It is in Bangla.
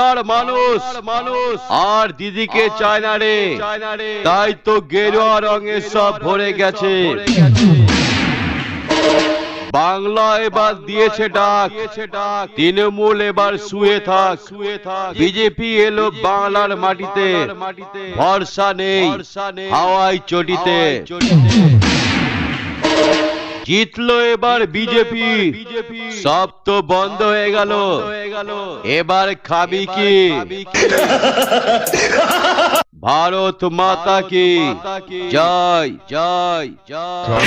বাংলার মানুষ আর দিদিকে চায় না রে, তাই তো গেরুয়া রঙে সব ভরে গেছে। বাংলা এবার দিয়েছে ডাক, তৃণমূল এবার শুয়ে থাক। বিজেপি এলো বাংলার মাটিতে, ভরসা নেই হাওয়ায় চটিতে। জিতলো এবার বিজেপি, সব তো বন্ধ হয়ে গেল, এবার খাবি কি? ভারত মাতা কি জয় জয় জয়।